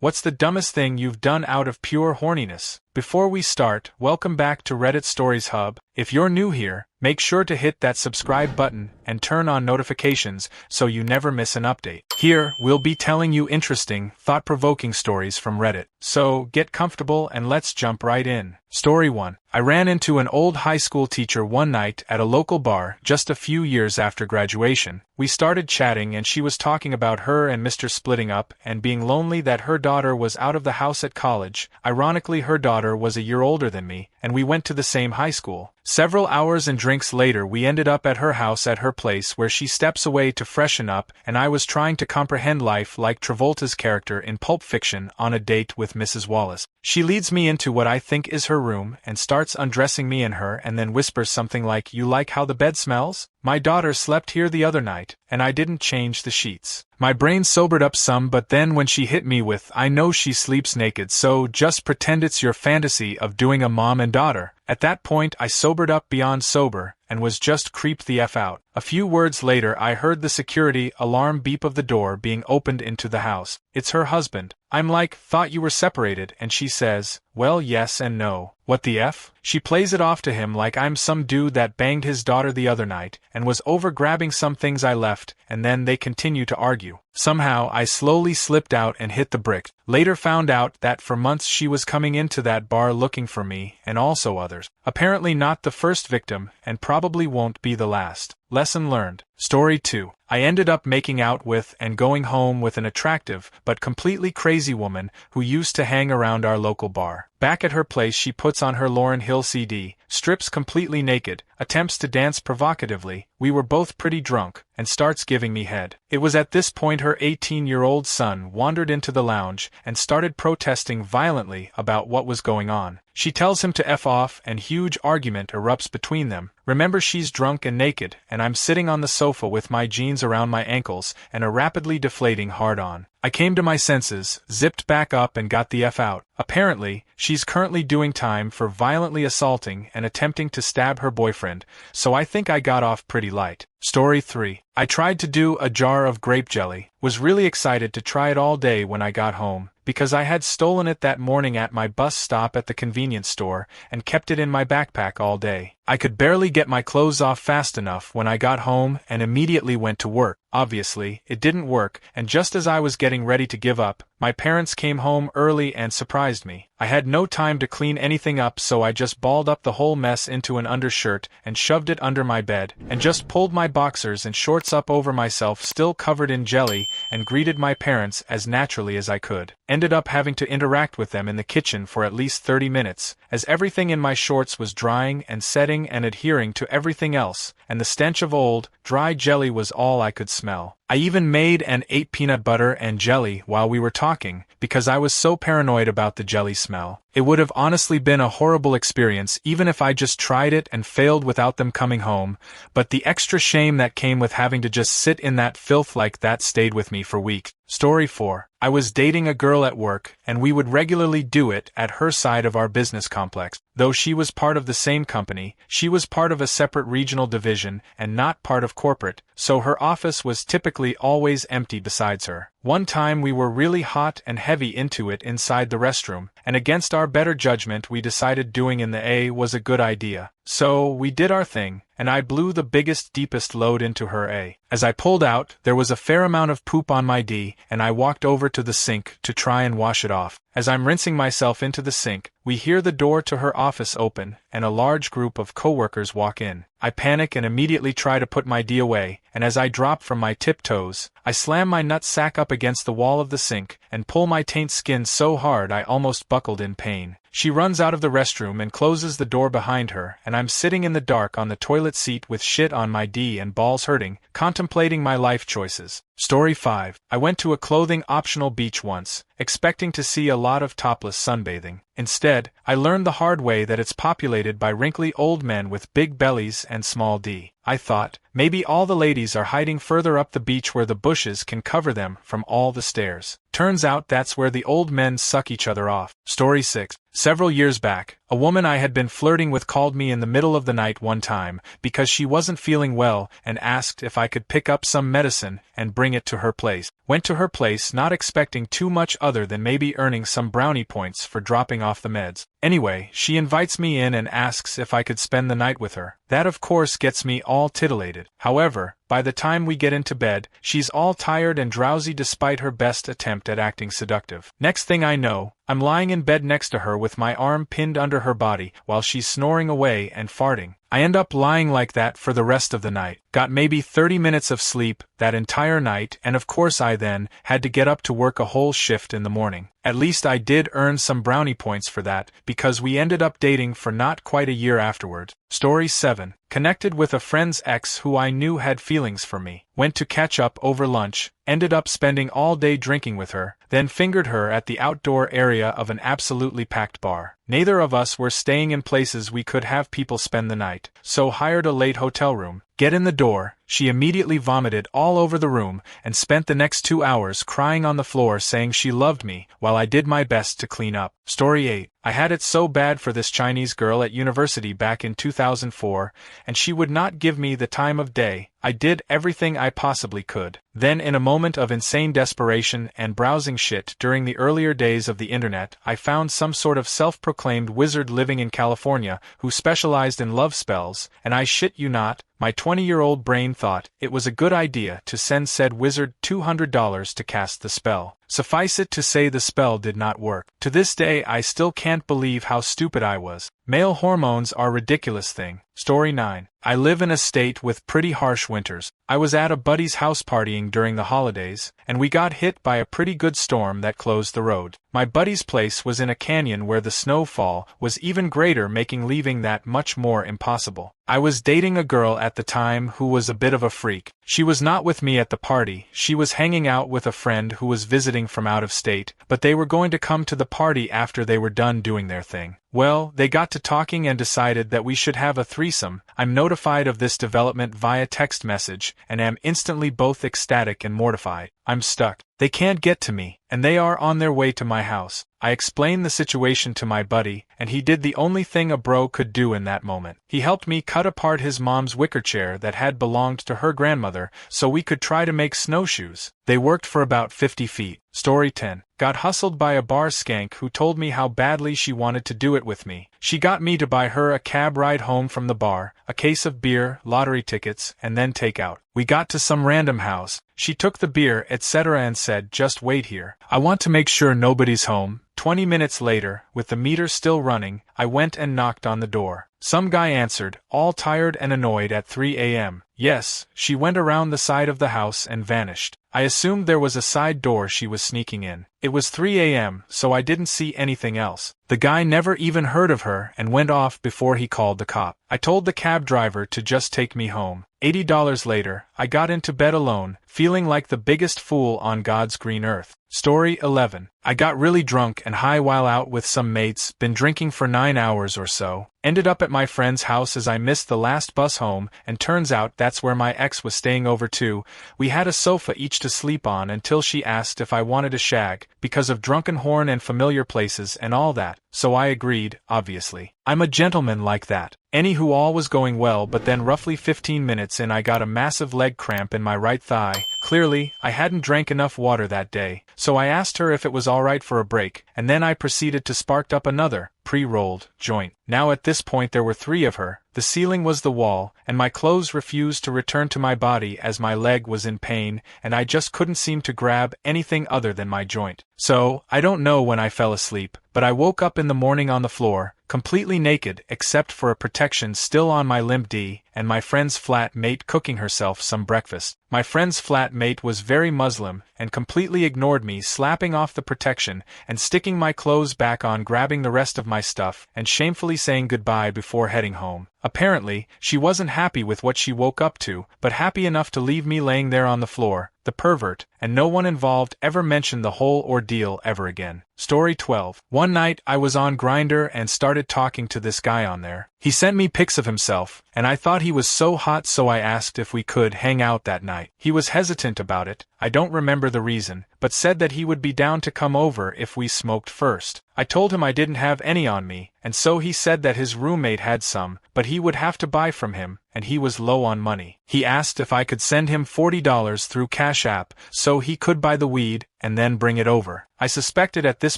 What's the dumbest thing you've done out of pure horniness? Before we start, welcome back to Reddit Stories Hub. If you're new here, make sure to hit that subscribe button and turn on notifications so you never miss an update. Here, we'll be telling you interesting, thought-provoking stories from Reddit. So, get comfortable and let's jump right in. Story 1. I ran into an old high school teacher one night at a local bar just a few years after graduation. We started chatting and she was talking about her and Mr. splitting up and being lonely that her daughter was out of the house at college. Ironically, her daughter was a year older than me, and we went to the same high school. Several hours and drinks later we ended up at her house at her place where she steps away to freshen up, and I was trying to comprehend life like Travolta's character in Pulp Fiction on a date with Mrs. Wallace. She leads me into what I think is her room and starts undressing me in her and then whispers something like, "You like how the bed smells? My daughter slept here the other night, and I didn't change the sheets." My brain sobered up some, but then when she hit me with, "I know she sleeps naked, so just pretend it's your fantasy of doing a mom and daughter." At that point I sobered up beyond sober, and was just creeped the F out. A few words later I heard the security alarm beep of the door being opened into the house. It's her husband. I'm like, "Thought you were separated," and she says, "Well, yes and no." What the F? She plays it off to him like I'm some dude that banged his daughter the other night, and was over grabbing some things I left, and then they continue to argue. Somehow I slowly slipped out and hit the brick. Later found out that for months she was coming into that bar looking for me, and also others. Apparently not the first victim, and probably won't be the last. Lesson learned. Story 2. I ended up making out with and going home with an attractive but completely crazy woman who used to hang around our local bar. Back at her place she puts on her Lauryn Hill CD, strips completely naked, attempts to dance provocatively, we were both pretty drunk, and starts giving me head. It was at this point her 18-year-old son wandered into the lounge and started protesting violently about what was going on. She tells him to F off and huge argument erupts between them. Remember, she's drunk and naked, and I'm sitting on the sofa with my jeans around my ankles and a rapidly deflating hard-on. I came to my senses, zipped back up and got the F out. Apparently, she's currently doing time for violently assaulting and attempting to stab her boyfriend, so I think I got off pretty light. Story 3. I tried to do a jar of grape jelly, was really excited to try it all day when I got home, because I had stolen it that morning at my bus stop at the convenience store and kept it in my backpack all day. I could barely get my clothes off fast enough when I got home and immediately went to work. Obviously, it didn't work, and just as I was getting ready to give up, my parents came home early and surprised me. I had no time to clean anything up, so I just balled up the whole mess into an undershirt and shoved it under my bed, and just pulled my boxers and shorts up over myself still covered in jelly, and greeted my parents as naturally as I could. Ended up having to interact with them in the kitchen for at least 30 minutes, as everything in my shorts was drying and setting and adhering to everything else, and the stench of old, dry jelly was all I could smell. I even made and ate peanut butter and jelly while we were talking, because I was so paranoid about the jelly smell. It would have honestly been a horrible experience even if I just tried it and failed without them coming home, but the extra shame that came with having to just sit in that filth like that stayed with me for weeks. Story 4. I was dating a girl at work, and we would regularly do it at her side of our business complex. Though she was part of the same company, she was part of a separate regional division and not part of corporate, so her office was typically always empty besides her. One time we were really hot and heavy into it inside the restroom, and against our better judgment we decided doing in the A was a good idea. So we did our thing, and I blew the biggest, deepest load into her A. As I pulled out, there was a fair amount of poop on my D, and I walked over to the sink to try and wash it off. As I'm rinsing myself into the sink, we hear the door to her office open, and a large group of coworkers walk in. I panic and immediately try to put my D away, and as I drop from my tiptoes, I slam my nut sack up against the wall of the sink, and pull my taint skin so hard I almost buckled in pain. She runs out of the restroom and closes the door behind her, and I'm sitting in the dark on the toilet seat with shit on my D and balls hurting, contemplating my life choices. Story 5. I went to a clothing-optional beach once, expecting to see a lot of topless sunbathing. Instead, I learned the hard way that it's populated by wrinkly old men with big bellies and small D. I thought, maybe all the ladies are hiding further up the beach where the bushes can cover them from all the stairs. Turns out that's where the old men suck each other off. Story 6. Several years back, A woman I had been flirting with called me in the middle of the night one time because she wasn't feeling well and asked if I could pick up some medicine and bring it to her place. Went to her place not expecting too much other than maybe earning some brownie points for dropping off the meds. Anyway, she invites me in and asks if I could spend the night with her. That of course gets me all titillated. However, by the time we get into bed, she's all tired and drowsy despite her best attempt at acting seductive. Next thing I know, I'm lying in bed next to her with my arm pinned under her body while she's snoring away and farting. I end up lying like that for the rest of the night. Got maybe 30 minutes of sleep that entire night, and of course I then had to get up to work a whole shift in the morning. At least I did earn some brownie points for that, because we ended up dating for not quite a year afterward. Story 7. Connected with a friend's ex who I knew had feelings for me. Went to catch up over lunch, ended up spending all day drinking with her, then fingered her at the outdoor area of an absolutely packed bar. Neither of us were staying in places we could have people spend the night, so hired a late hotel room. Get in the door, she immediately vomited all over the room and spent the next 2 hours crying on the floor saying she loved me while I did my best to clean up. Story 8. I had it so bad for this Chinese girl at university back in 2004, and she would not give me the time of day. I did everything I possibly could. Then in a moment of insane desperation and browsing shit during the earlier days of the internet, I found some sort of self-proclaimed wizard living in California who specialized in love spells, and I shit you not, my 20-year-old brain thought it was a good idea to send said wizard $200 to cast the spell. Suffice it to say the spell did not work. To this day I still can't believe how stupid I was. Male hormones are a ridiculous thing. Story 9. I live in a state with pretty harsh winters. I was at a buddy's house partying during the holidays, and we got hit by a pretty good storm that closed the road. My buddy's place was in a canyon where the snowfall was even greater, making leaving that much more impossible. I was dating a girl at the time who was a bit of a freak. She was not with me at the party, she was hanging out with a friend who was visiting from out of state, but they were going to come to the party after they were done doing their thing. Well, they got to talking and decided that we should have a threesome. I'm notified of this development via text message, and am instantly both ecstatic and mortified. I'm stuck. They can't get to me, and they are on their way to my house. I explained the situation to my buddy, and he did the only thing a bro could do in that moment. He helped me cut apart his mom's wicker chair that had belonged to her grandmother so we could try to make snowshoes. They worked for about 50 feet. Story 10. Got hustled by a bar skank who told me how badly she wanted to do it with me. She got me to buy her a cab ride home from the bar, a case of beer, lottery tickets, and then takeout. We got to some random house. She took the beer, etc. and said, "Just wait here. I want to make sure nobody's home." 20 minutes later, with the meter still running, I went and knocked on the door. Some guy answered, all tired and annoyed at 3 a.m. Yes, she went around the side of the house and vanished. I assumed there was a side door she was sneaking in. It was 3 a.m., so I didn't see anything else. The guy never even heard of her and went off before he called the cop. I told the cab driver to just take me home. $80 later, I got into bed alone, feeling like the biggest fool on God's green earth. Story 11. I got really drunk and high while out with some mates, been drinking for 9 hours or so. Ended up at my friend's house as I missed the last bus home, and turns out that's where my ex was staying over too. We had a sofa each to sleep on until she asked if I wanted a shag, because of drunken horn and familiar places and all that, so I agreed, obviously. I'm a gentleman like that. Anywho, all was going well, but then roughly 15 minutes in I got a massive leg cramp in my right thigh. Clearly, I hadn't drank enough water that day, so I asked her if it was alright for a break, and then I proceeded to spark up another pre-rolled joint. Now at this point there were 3 of her, the ceiling was the wall, and my clothes refused to return to my body as my leg was in pain, and I just couldn't seem to grab anything other than my joint. So, I don't know when I fell asleep, but I woke up in the morning on the floor, completely naked except for a protection still on my limp D, and my friend's flat mate cooking herself some breakfast. My friend's flat mate was very Muslim, and completely ignored me slapping off the protection and sticking my clothes back on, grabbing the rest of my stuff, and shamefully saying goodbye before heading home. Apparently, she wasn't happy with what she woke up to, but happy enough to leave me laying there on the floor, the pervert, and no one involved ever mentioned the whole ordeal ever again. Story 12. One night I was on Grindr and started talking to this guy on there. He sent me pics of himself, and I thought he was so hot, so I asked if we could hang out that night. He was hesitant about it. I don't remember the reason, but said that he would be down to come over if we smoked first. I told him I didn't have any on me, and so he said that his roommate had some, but he would have to buy from him, and he was low on money. He asked if I could send him $40 through Cash App so he could buy the weed and then bring it over. I suspected at this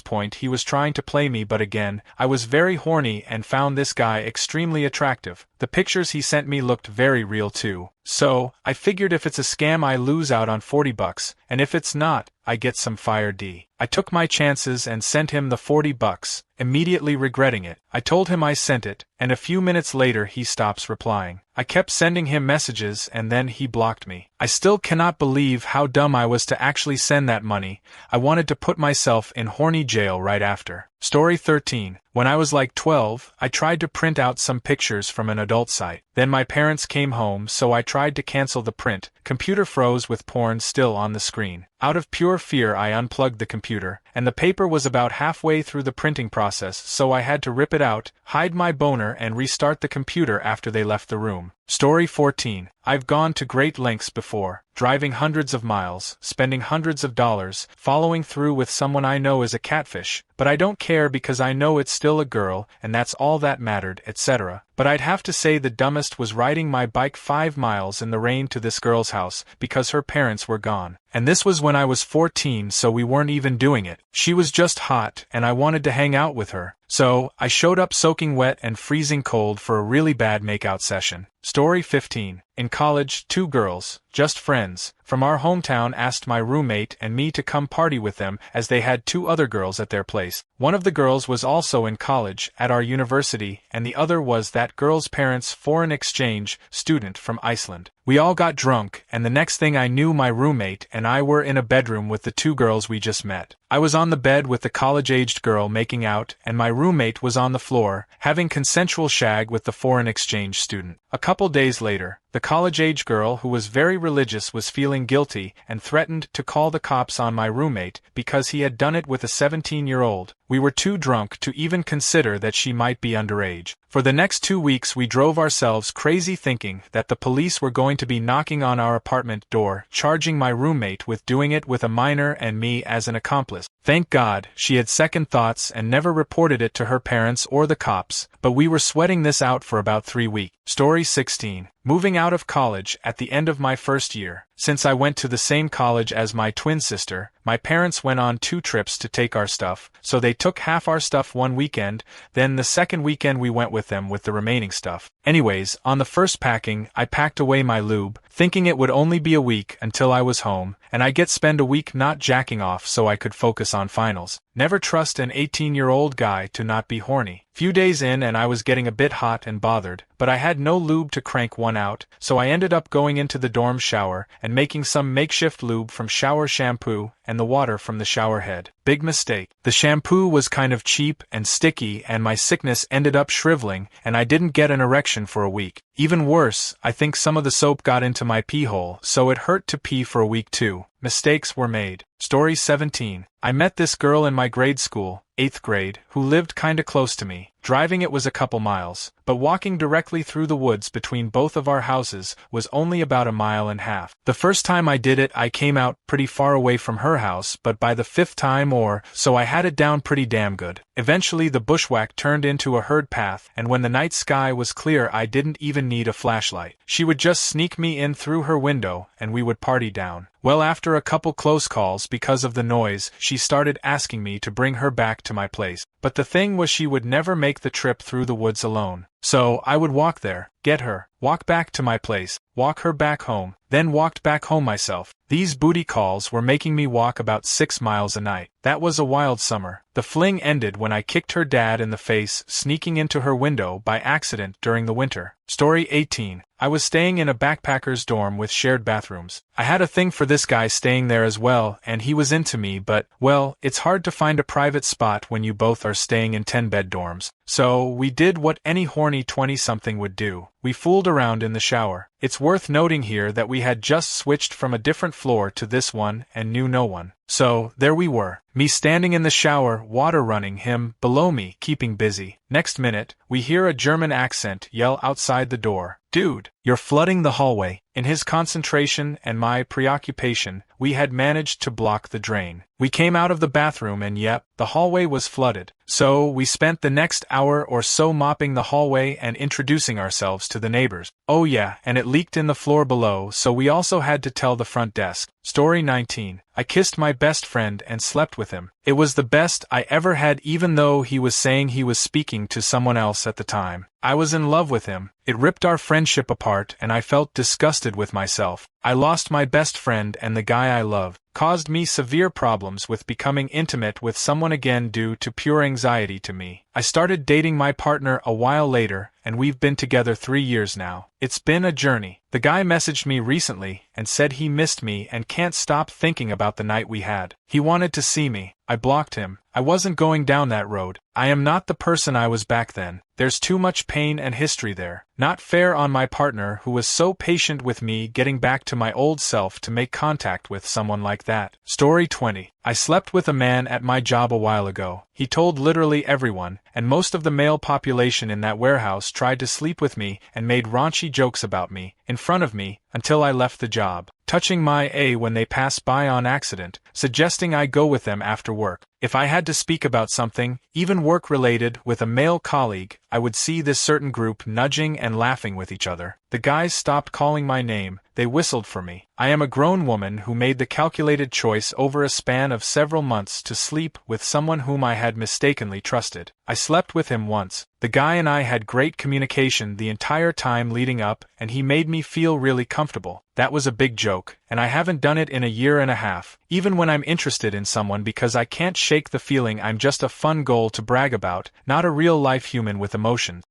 point he was trying to play me, but again, I was very horny and found this guy extremely attractive. The pictures he sent me looked very real too. So, I figured if it's a scam I lose out on $40, and if it's not, I get some fire D. I took my chances and sent him the $40, immediately regretting it. I told him I sent it, and a few minutes later he stops replying. I kept sending him messages and then he blocked me. I still cannot believe how dumb I was to actually send that money. I wanted to put myself in horny jail right after. Story 13. When I was like 12, I tried to print out some pictures from an adult site. Then my parents came home, so I tried to cancel the print. Computer froze with porn still on the screen. Out of pure fear I unplugged the computer, and the paper was about halfway through the printing process, so I had to rip it out, hide my boner and restart the computer after they left the room. Story 14. I've gone to great lengths before, driving hundreds of miles, spending hundreds of dollars, following through with someone I know is a catfish, but I don't care because I know it's still a girl and that's all that mattered, etc. But I'd have to say the dumbest was riding my bike 5 miles in the rain to this girl's house because her parents were gone. And this was when I was 14, so we weren't even doing it. She was just hot and I wanted to hang out with her. So, I showed up soaking wet and freezing cold for a really bad makeout session. Story 15. In college, 2 girls, just friends, from our hometown asked my roommate and me to come party with them as they had 2 other girls at their place. One of the girls was also in college at our university and the other was that girl's parents' foreign exchange student from Iceland. We all got drunk and the next thing I knew my roommate and I were in a bedroom with the 2 girls we just met. I was on the bed with the college-aged girl making out and my roommate was on the floor, having consensual shag with the foreign exchange student. A couple days later, the college-age girl who was very religious was feeling guilty and threatened to call the cops on my roommate because he had done it with a 17-year-old. We were too drunk to even consider that she might be underage. For the next 2 weeks we drove ourselves crazy thinking that the police were going to be knocking on our apartment door, charging my roommate with doing it with a minor and me as an accomplice. Thank God, she had second thoughts and never reported it to her parents or the cops, but we were sweating this out for about 3 weeks. Story 16. Moving out of college at the end of my first year. Since I went to the same college as my twin sister, my parents went on 2 trips to take our stuff, so they took half our stuff one weekend, then the second weekend we went with them with the remaining stuff. Anyways, on the first packing, I packed away my lube, thinking it would only be a week until I was home, and I get spend a week not jacking off so I could focus on finals. Never trust an 18-year-old guy to not be horny. Few days in and I was getting a bit hot and bothered, but I had no lube to crank one out, so I ended up going into the dorm shower and making some makeshift lube from shower shampoo and the water from the shower head. Big mistake. The shampoo was kind of cheap and sticky and my sickness ended up shriveling and I didn't get an erection for a week. Even worse, I think some of the soap got into my pee hole, so it hurt to pee for a week too. Mistakes were made. Story 17. I met this girl in my grade school, 8th grade, who lived kinda close to me. Driving it was a couple miles, but walking directly through the woods between both of our houses was only about a mile and a half. The first time I did it I came out pretty far away from her house, but by the 5th time or so I had it down pretty damn good. Eventually the bushwhack turned into a herd path, and when the night sky was clear I didn't even need a flashlight. She would just sneak me in through her window and we would party down. Well, after a couple close calls because of the noise, she started asking me to bring her back to my place. But the thing was she would never make the trip through the woods alone. So, I would walk there, get her, walk back to my place, walk her back home, then walked back home myself. These booty calls were making me walk about 6 miles a night. That was a wild summer. The fling ended when I kicked her dad in the face sneaking into her window by accident during the winter. Story 18. I was staying in a backpacker's dorm with shared bathrooms. I had a thing for this guy staying there as well, and he was into me, but, well, it's hard to find a private spot when you both are staying in 10-bed dorms. So, we did what any horny 20-something would do. we fooled around in the shower. It's worth noting here that we had just switched from a different floor to this one and knew no one. So, there we were, me standing in the shower, water running, him below me, keeping busy. Next minute, we hear a German accent yell outside the door, "Dude, you're flooding the hallway." In his concentration and my preoccupation, we had managed to block the drain. We came out of the bathroom and yep, the hallway was flooded. So, we spent the next hour or so mopping the hallway and introducing ourselves to the neighbors. Oh yeah, and it leaked in the floor below, so we also had to tell the front desk. Story 19. I kissed my best friend and slept with him. It was the best I ever had, even though he was saying he was speaking to someone else at the time. I was in love with him. It ripped our friendship apart and I felt disgusted with myself. I lost my best friend, and the guy I love caused me severe problems with becoming intimate with someone again due to pure anxiety to me. I started dating my partner a while later, and we've been together 3 years now. It's been a journey. The guy messaged me recently and said he missed me and can't stop thinking about the night we had. He wanted to see me. I blocked him. I wasn't going down that road. I am not the person I was back then. There's too much pain and history there. Not fair on my partner, who was so patient with me getting back to my old self, to make contact with someone like that. Story 20. I slept with a man at my job a while ago. He told literally everyone, and most of the male population in that warehouse tried to sleep with me and made raunchy jokes about me, in front of me, until I left the job, touching my A when they passed by on accident, suggesting I go with them after work. If I had to speak about something, even work-related, with a male colleague, I would see this certain group nudging and laughing with each other. The guys stopped calling my name, they whistled for me. I am a grown woman who made the calculated choice over a span of several months to sleep with someone whom I had mistakenly trusted. I slept with him once. The guy and I had great communication the entire time leading up, and he made me feel really comfortable. That was a big joke, and I haven't done it in a year and a half, even when I'm interested in someone, because I can't shake the feeling I'm just a fun goal to brag about, not a real-life human with emotions.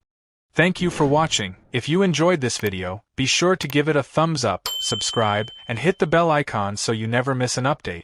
Thank you for watching. If you enjoyed this video, be sure to give it a thumbs up, subscribe, and hit the bell icon so you never miss an update.